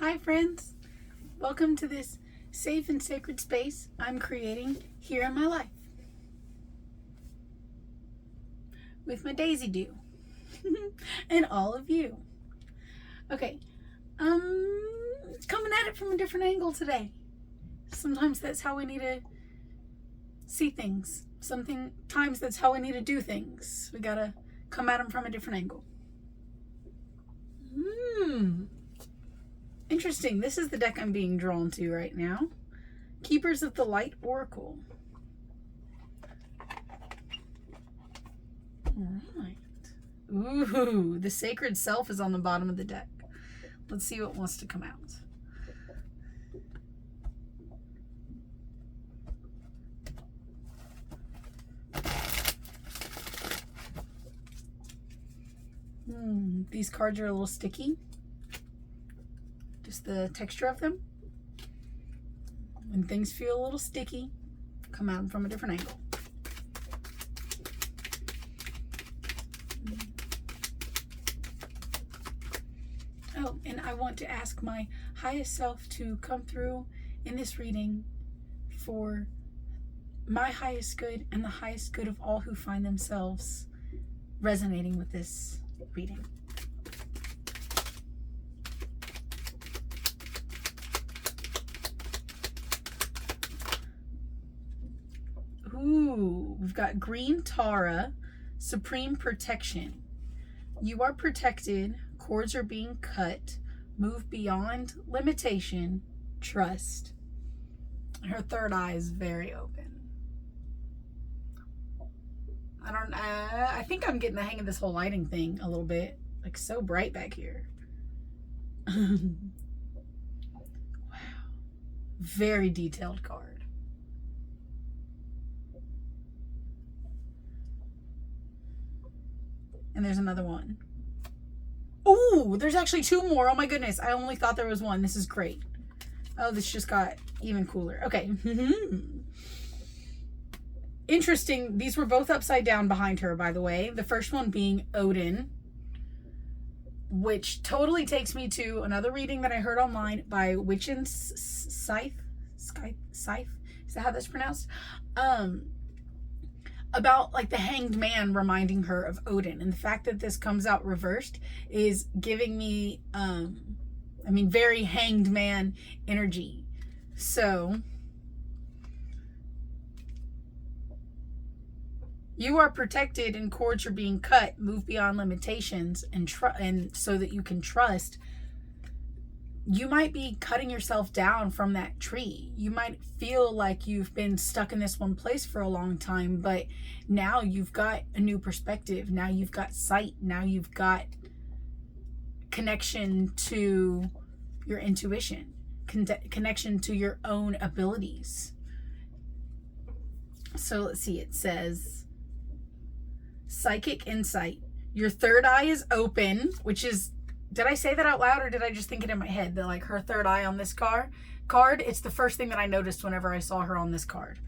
Hi friends, welcome to this safe and sacred space I'm creating here in my life with my Daisy Dew and all of you. Okay, coming at it from a different angle today. Sometimes that's how we need to see things. Sometimes that's how we need to do things. We gotta come at them from a different angle. Interesting. This is the deck I'm being drawn to right now. Keepers of the Light Oracle. Alright. Ooh, the Sacred Self is on the bottom of the deck. Let's see what wants to come out. These cards are a little sticky. Just the texture of them. When things feel a little sticky, come at them from a different angle. Oh, and I want to ask my highest self to come through in this reading for my highest good and the highest good of all who find themselves resonating with this reading. Ooh, we've got Green Tara, Supreme Protection. You are protected, cords are being cut, move beyond limitation, trust. Her third eye is very open. I think I'm getting the hang of this whole lighting thing a little bit. Like, so bright back here. Wow. Very detailed card. And there's another one. Oh, there's actually two more. Oh my goodness. I only thought there was one. This is great. Oh, this just got even cooler. Okay. Interesting. These were both upside down behind her, by the way. The first one being Odin, which totally takes me to another reading that I heard online by Witchin Scythe. Is that how that's pronounced? About like the Hanged Man reminding her of Odin, and the fact that this comes out reversed is giving me very Hanged Man energy. So you are protected and cords are being cut, move beyond limitations, and so that you can trust. You might be cutting yourself down from that tree. You might feel like you've been stuck in this one place for a long time, but now you've got a new perspective. Now you've got sight. Now you've got connection to your intuition, connection to your own abilities. So let's see, it says Psychic Insight. Your third eye is open, which is, did I say that out loud or did I just think it in my head? That like her third eye on this card, it's the first thing that I noticed whenever I saw her on this card.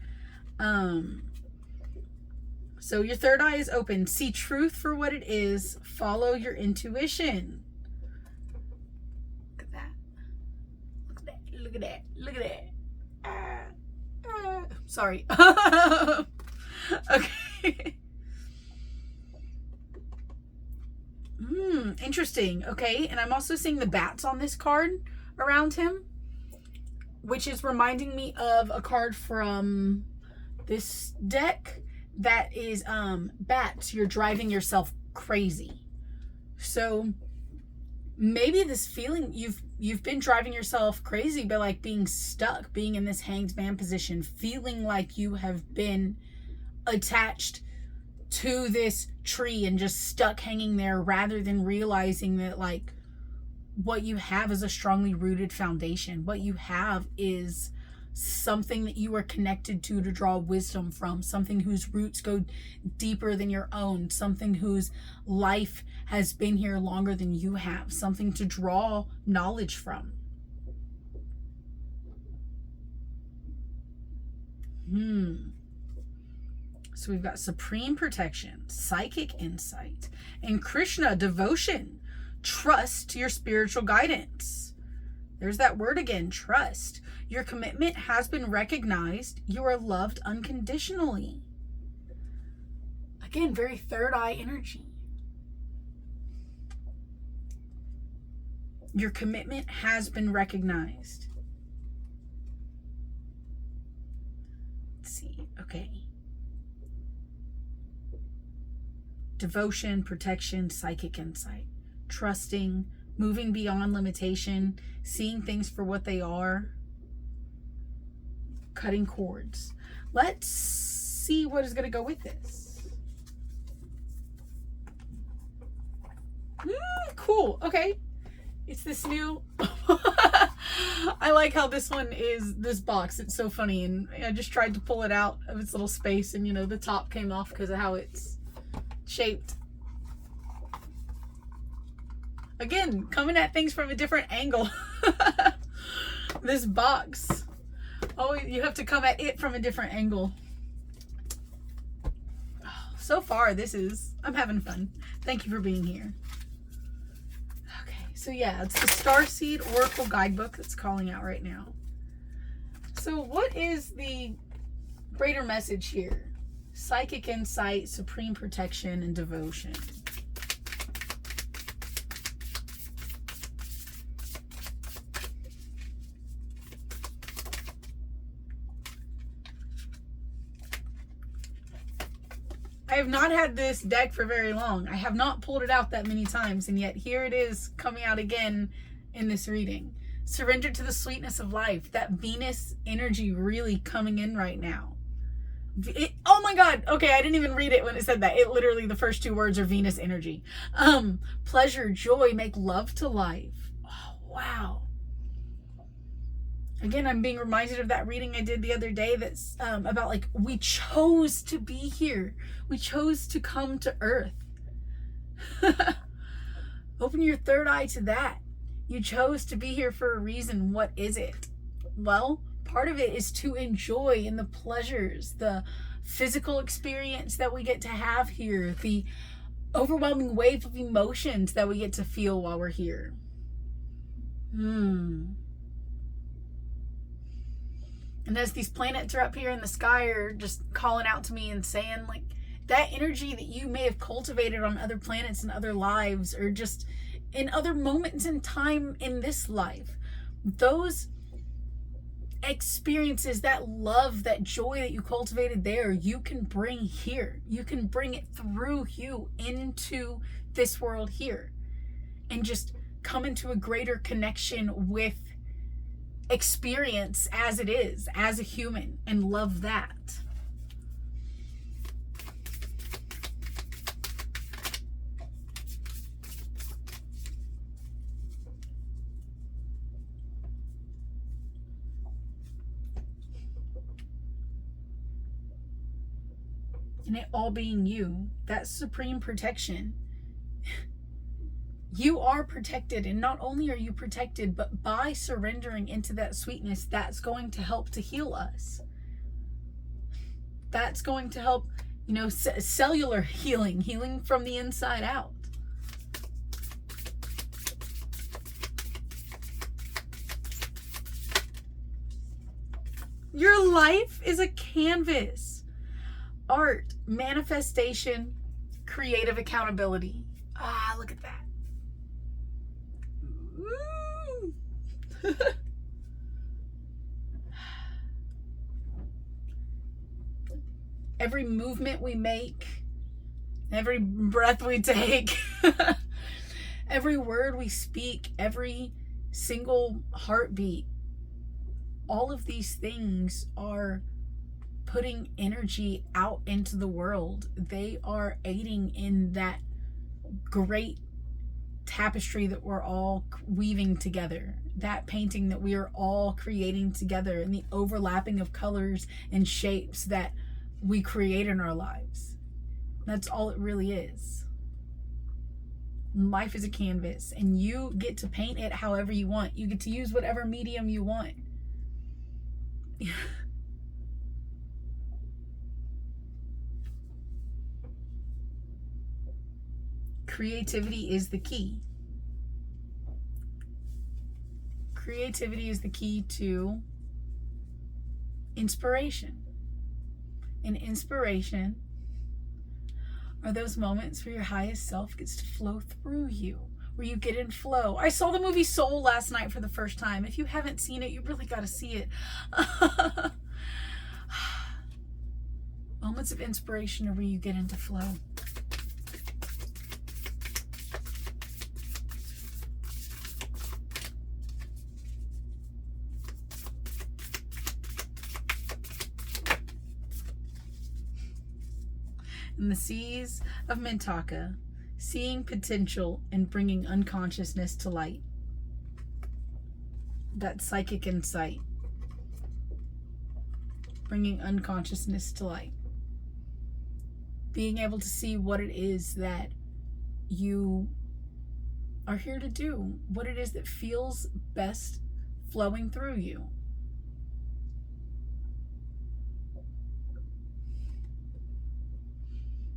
So your third eye is open. See truth for what it is. Follow your intuition. Look at that. Look at that. Look at that. Look at that. Sorry. Okay. Interesting. Okay, and I'm also seeing the bats on this card around him, which is reminding me of a card from this deck that is bats. You're driving yourself crazy. So maybe this feeling you've been driving yourself crazy, but like being stuck, being in this Hanged Man position, feeling like you have been attached to this tree and just stuck hanging there, rather than realizing that like what you have is a strongly rooted foundation. What you have is something that you are connected to draw wisdom from, something whose roots go deeper than your own, something whose life has been here longer than you have, something to draw knowledge from. So we've got Supreme Protection, Psychic Insight, and Krishna, Devotion. Trust your spiritual guidance. There's that word again, trust. Your commitment has been recognized. You are loved unconditionally. Again, very third eye energy. Your commitment has been recognized. Let's see. Okay. Devotion, protection, psychic insight, trusting, moving beyond limitation, seeing things for what they are, cutting cords. Let's see what is going to go with this. Cool. Okay. It's this new... I like how this one is this box. It's so funny. And I just tried to pull it out of its little space. And, you know, the top came off because of how it's shaped. Again, coming at things from a different angle. This box. Oh, you have to come at it from a different angle. So far, I'm having fun. Thank you for being here. So yeah, it's the Starseed Oracle Guidebook that's calling out right now. So what is the greater message here? Psychic insight, supreme protection, and devotion. I have not had this deck for very long. I have not pulled it out that many times, and yet here it is coming out again in this reading. Surrender to the sweetness of life. That Venus energy really coming in right now. Oh my God. Okay, I didn't even read it when it said that. It literally, the first two words are Venus energy. Pleasure, joy, make love to life. Oh, wow. Again, I'm being reminded of that reading I did the other day that's about like, we chose to be here. We chose to come to Earth. Open your third eye to that. You chose to be here for a reason. What is it? Well, part of it is to enjoy in the pleasures, the physical experience that we get to have here, the overwhelming wave of emotions that we get to feel while we're here. And as these planets are up here in the sky are just calling out to me and saying, like, that energy that you may have cultivated on other planets and other lives, or just in other moments in time in this life, those experiences, that love, that joy that you cultivated there, you can bring here. You can bring it through you into this world here, and just come into a greater connection with experience as it is, as a human, and love that. And it all being you, that supreme protection. You are protected, and not only are you protected, but by surrendering into that sweetness, that's going to help to heal us. That's going to help, you know, cellular healing from the inside out. Your life is a canvas. Art, manifestation, creative accountability. Ah, look at that. Every movement we make, every breath we take, every word we speak, every single heartbeat, all of these things are putting energy out into the world. They are aiding in that great tapestry that we're all weaving together, that painting that we are all creating together, and the overlapping of colors and shapes that we create in our lives. That's all it really is. Life is a canvas, and you get to paint it however you want. You get to use whatever medium you want. Creativity is the key. creativity is the key to inspiration. And inspiration are those moments where your highest self gets to flow through you, where you get in flow. I saw the movie Soul last night for the first time. If you haven't seen it, you really got to see it. Moments of inspiration are where you get into flow. In the seas of Mintaka, seeing potential and bringing unconsciousness to light. That psychic insight. Bringing unconsciousness to light. Being able to see what it is that you are here to do. What it is that feels best flowing through you.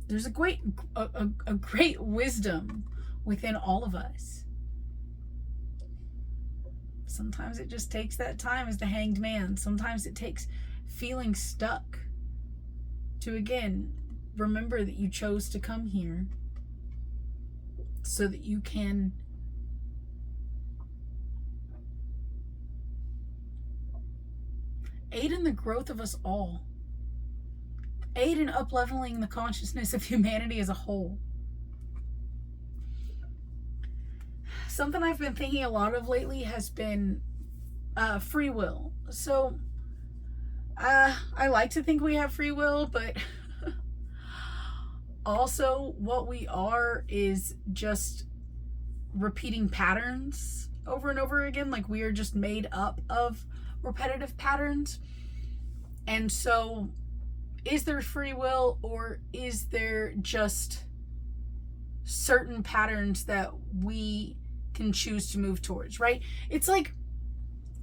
There's a great wisdom within all of us. Sometimes it just takes that time as the hanged man. Sometimes it takes feeling stuck to, again, remember that you chose to come here so that you can aid in the growth of us all. Aid in up-leveling the consciousness of humanity as a whole. Something I've been thinking a lot of lately has been free will. So, I like to think we have free will, but also what we are is just repeating patterns over and over again. Like, we are just made up of repetitive patterns. And so, is there free will, or is there just certain patterns that we can choose to move towards, right? It's like,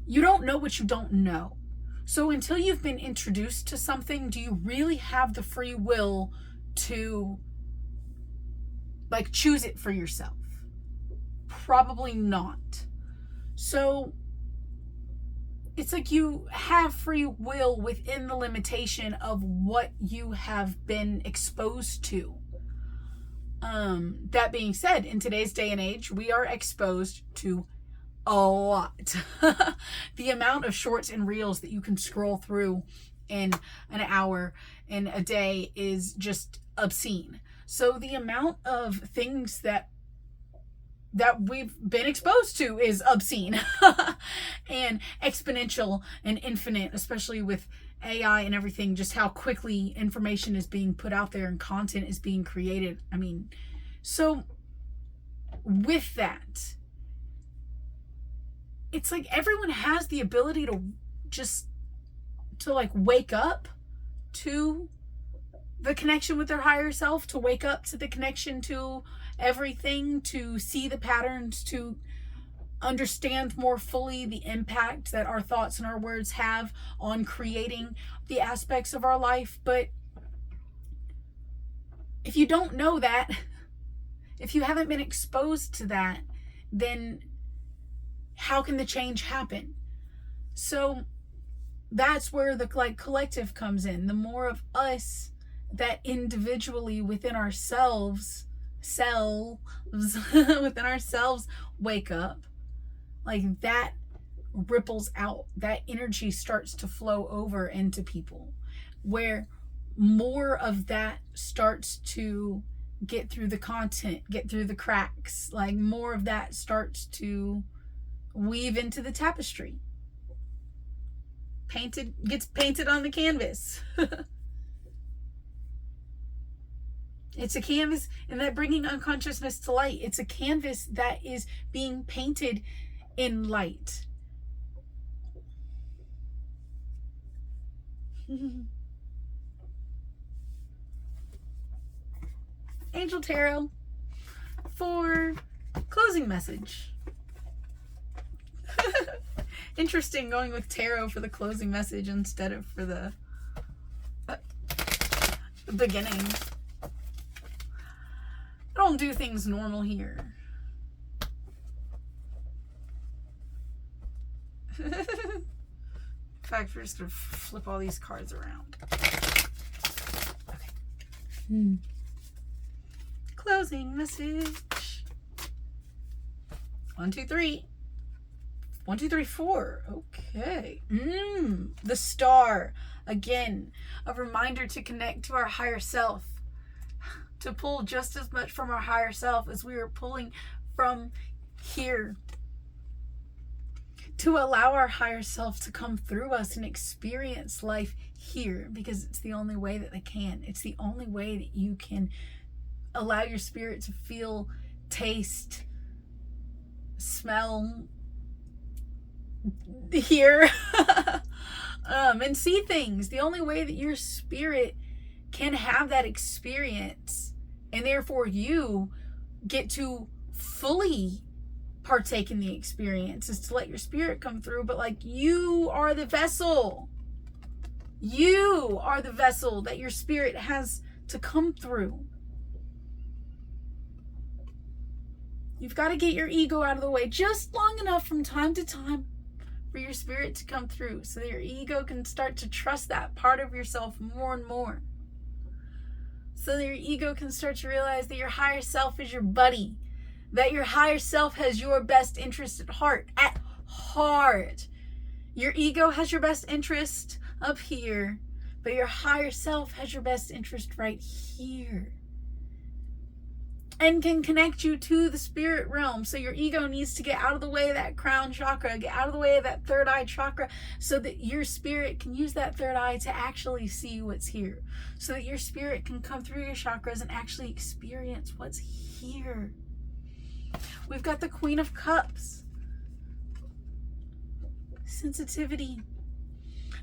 you don't know what you don't know. So until you've been introduced to something, do you really have the free will to, like, choose it for yourself? Probably not. So it's like you have free will within the limitation of what you have been exposed to. That being said, in today's day and age, we are exposed to a lot. The amount of shorts and reels that you can scroll through in an hour, in a day, is just obscene. So the amount of things that we've been exposed to is obscene and exponential and infinite, especially with AI and everything, just how quickly information is being put out there and content is being created. I mean, so with that, it's like everyone has the ability to like wake up to the connection with their higher self, to wake up to the connection to everything, to see the patterns, to understand more fully the impact that our thoughts and our words have on creating the aspects of our life. But if you don't know that, if you haven't been exposed to that, then how can the change happen? So that's where the collective comes in. The more of us that individually within ourselves within ourselves wake up, like, that ripples out, that energy starts to flow over into people, where more of that starts to get through the content, get through the cracks, like more of that starts to weave into the tapestry. Gets painted on the canvas. It's a canvas, and that bringing unconsciousness to light. It's a canvas that is being painted in light. Angel Tarot for closing message. Interesting going with tarot for the closing message instead of for the beginning. I don't do things normal here. In fact, we're just going to flip all these cards around. Okay. Closing message. 1, 2, 3. 1, 2, 3, 4. Okay. The star. Again, a reminder to connect to our higher self. To pull just as much from our higher self as we are pulling from here. To allow our higher self to come through us and experience life here, because it's the only way that they can. It's the only way that you can allow your spirit to feel, taste, smell, hear, and see things. The only way that your spirit can have that experience, and therefore you get to fully partake in the experience, is to let your spirit come through. But like, you are the vessel. You are the vessel that your spirit has to come through. You've got to get your ego out of the way just long enough from time to time for your spirit to come through, so that your ego can start to trust that part of yourself more and more. So that your ego can start to realize that your higher self is your buddy. That your higher self has your best interest at heart. At heart. Your ego has your best interest up here, but your higher self has your best interest right here. And can connect you to the spirit realm. So your ego needs to get out of the way of that crown chakra, get out of the way of that third eye chakra, so that your spirit can use that third eye to actually see what's here. So that your spirit can come through your chakras and actually experience what's here. We've got the Queen of Cups. Sensitivity.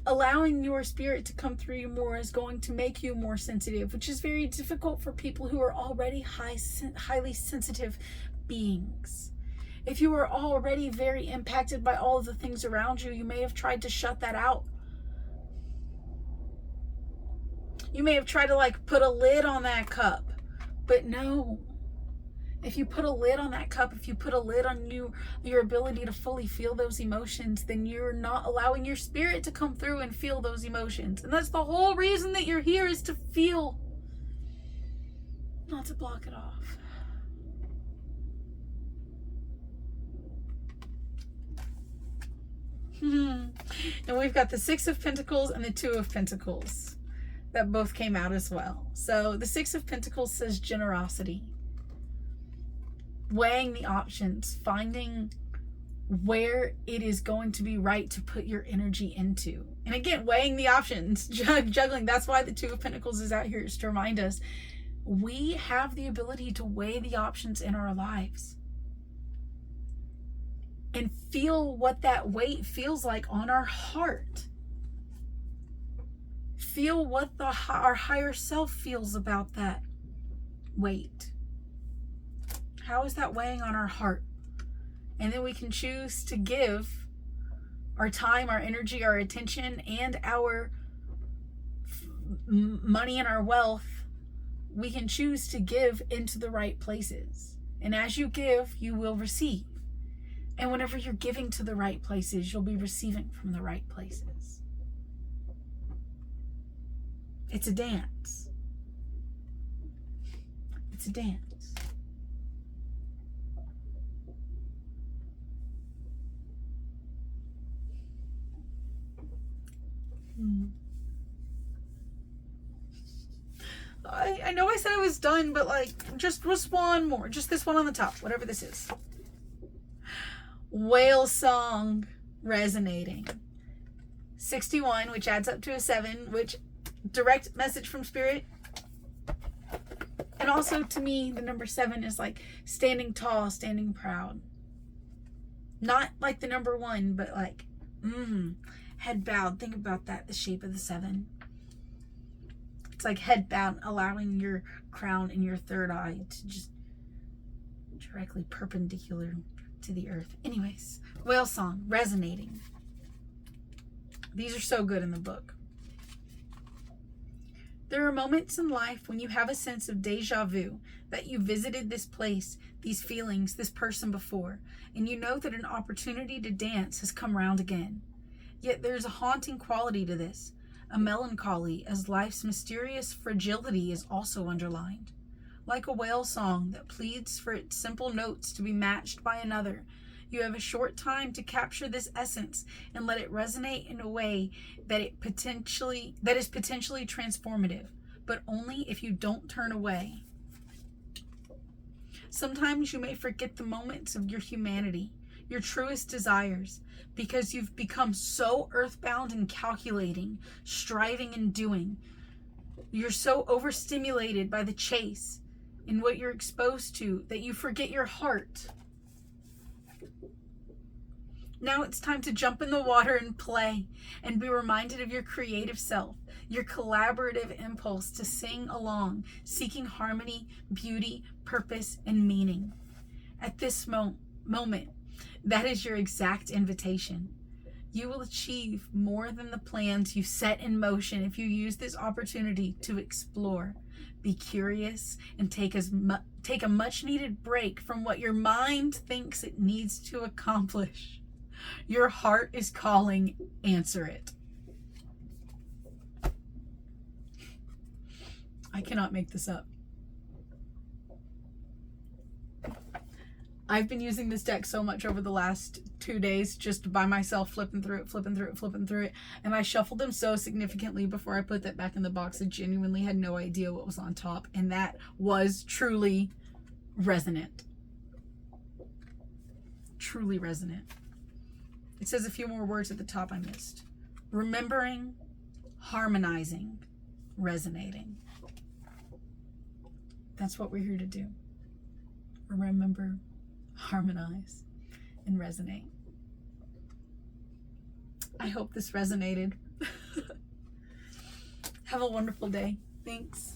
Allowing your spirit to come through you more is going to make you more sensitive, which is very difficult for people who are already highly sensitive beings. If you are already very impacted by all of the things around you, you may have tried to shut that out. You may have tried to like put a lid on that cup, but no. If you put a lid on that cup, if you put a lid on your ability to fully feel those emotions, then you're not allowing your spirit to come through and feel those emotions. And that's the whole reason that you're here, is to feel, not to block it off. And we've got the Six of Pentacles and the Two of Pentacles that both came out as well. So the Six of Pentacles says generosity. Weighing the options, finding where it is going to be right to put your energy into. And again, weighing the options, juggling. That's why the Two of Pentacles is out here, is to remind us we have the ability to weigh the options in our lives and feel what that weight feels like on our heart. Feel what our higher self feels about that weight. How is that weighing on our heart? And then we can choose to give our time, our energy, our attention, and our money and our wealth. We can choose to give into the right places. And as you give, you will receive. And whenever you're giving to the right places, you'll be receiving from the right places. It's a dance. It's a dance. I know I said I was done, but like, just one more. Just this one on the top, whatever this is. Whale song resonating. 61, which adds up to a 7, which direct message from spirit. And also to me, the number 7 is like standing tall, standing proud. Not like the number 1, but like, head bowed. Think about that, the shape of the 7. It's like head bowed, allowing your crown and your third eye to just directly perpendicular to the earth. Anyways, whale song, resonating. These are so good in the book. There are moments in life when you have a sense of deja vu, that you visited this place, these feelings, this person before, and you know that an opportunity to dance has come round again. Yet there's a haunting quality to this, a melancholy, as life's mysterious fragility is also underlined. Like a whale song that pleads for its simple notes to be matched by another, you have a short time to capture this essence and let it resonate in a way that is potentially transformative, but only if you don't turn away. Sometimes you may forget the moments of your humanity, your truest desires, because you've become so earthbound and calculating, striving and doing. You're so overstimulated by the chase and what you're exposed to that you forget your heart. Now it's time to jump in the water and play and be reminded of your creative self, your collaborative impulse to sing along, seeking harmony, beauty, purpose, and meaning. At this moment, that is your exact invitation. You will achieve more than the plans you set in motion if you use this opportunity to explore, be curious, and take a much needed break from what your mind thinks it needs to accomplish. Your heart is calling, answer it. I cannot make this up. I've been using this deck so much over the last 2 days, just by myself, flipping through it. And I shuffled them so significantly before I put that back in the box. I genuinely had no idea what was on top. And that was truly resonant. Truly resonant. It says a few more words at the top I missed. Remembering, harmonizing, resonating. That's what we're here to do. Remember, harmonize, and resonate. I hope this resonated. Have a wonderful day. Thanks.